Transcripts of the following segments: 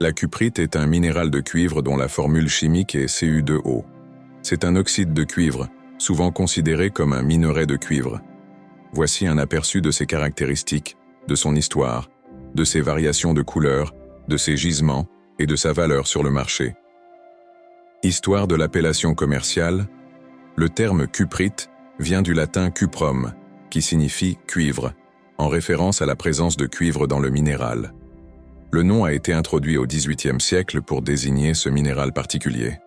La cuprite est un minéral de cuivre dont la formule chimique est Cu2O. C'est un oxyde de cuivre, souvent considéré comme un minerai de cuivre. Voici un aperçu de ses caractéristiques, de son histoire, de ses variations de couleurs, de ses gisements et de sa valeur sur le marché. Histoire de l'appellation commerciale. Le terme cuprite vient du latin cuprum, qui signifie cuivre, en référence à la présence de cuivre dans le minéral. Le nom a été introduit au XVIIIe siècle pour désigner ce minéral particulier.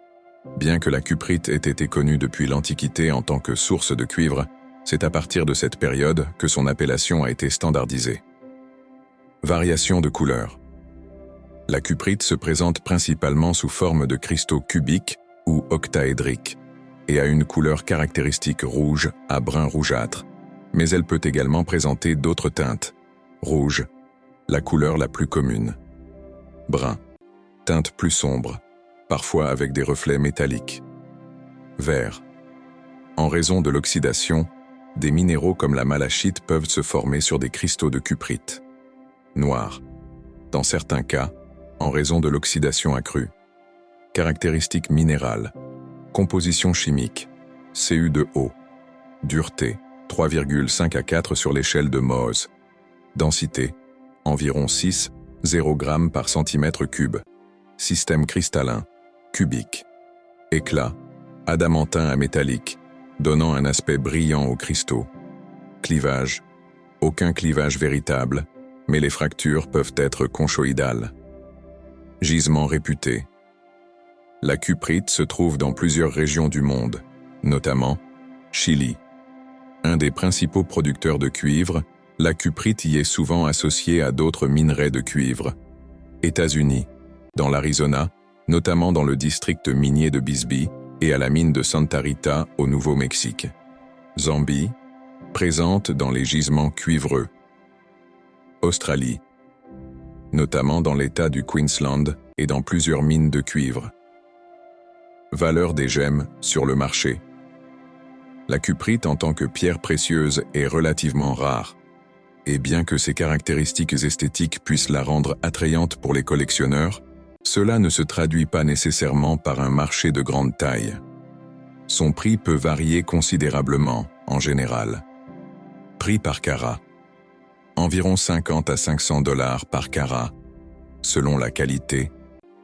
Bien que la cuprite ait été connue depuis l'Antiquité en tant que source de cuivre, c'est à partir de cette période que son appellation a été standardisée. Variation de couleur. La cuprite se présente principalement sous forme de cristaux cubiques ou octaédriques et a une couleur caractéristique rouge à brun rougeâtre, mais elle peut également présenter d'autres teintes. Rouge, la couleur la plus commune. Brun, teinte plus sombre, parfois avec des reflets métalliques. Vert. En raison de l'oxydation, des minéraux comme la malachite peuvent se former sur des cristaux de cuprite. Noir. Dans certains cas, en raison de l'oxydation accrue. Caractéristiques minérales. Composition chimique. Cu2O. Dureté. 3,5 à 4 sur l'échelle de Mohs. Densité. Environ 6, 0 g par centimètre cube. Système cristallin. Cubique. Éclat. Adamantin à métallique, donnant un aspect brillant aux cristaux. Clivage. Aucun clivage véritable, mais les fractures peuvent être conchoïdales. Gisement réputé. La cuprite se trouve dans plusieurs régions du monde, notamment Chili. Un des principaux producteurs de cuivre, la cuprite y est souvent associée à d'autres minerais de cuivre. États-Unis, dans l'Arizona, notamment dans le district minier de Bisbee et à la mine de Santa Rita au Nouveau-Mexique. Zambie, présente dans les gisements cuivreux. Australie, notamment dans l'État du Queensland et dans plusieurs mines de cuivre. Valeur des gemmes sur le marché. La cuprite en tant que pierre précieuse est relativement rare, et bien que ses caractéristiques esthétiques puissent la rendre attrayante pour les collectionneurs, cela ne se traduit pas nécessairement par un marché de grande taille. Son prix peut varier considérablement, en général. Prix par carat. Environ 50 à 500 $ par carat, selon la qualité,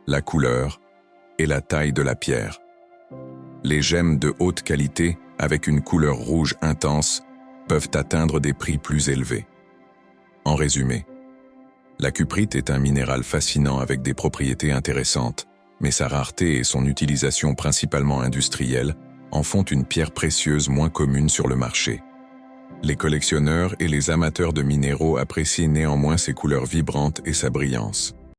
la couleur et la taille de la pierre. Les gemmes de haute qualité, avec une couleur rouge intense, peuvent atteindre des prix plus élevés. En résumé, la cuprite est un minéral fascinant avec des propriétés intéressantes, mais sa rareté et son utilisation principalement industrielle en font une pierre précieuse moins commune sur le marché. Les collectionneurs et les amateurs de minéraux apprécient néanmoins ses couleurs vibrantes et sa brillance.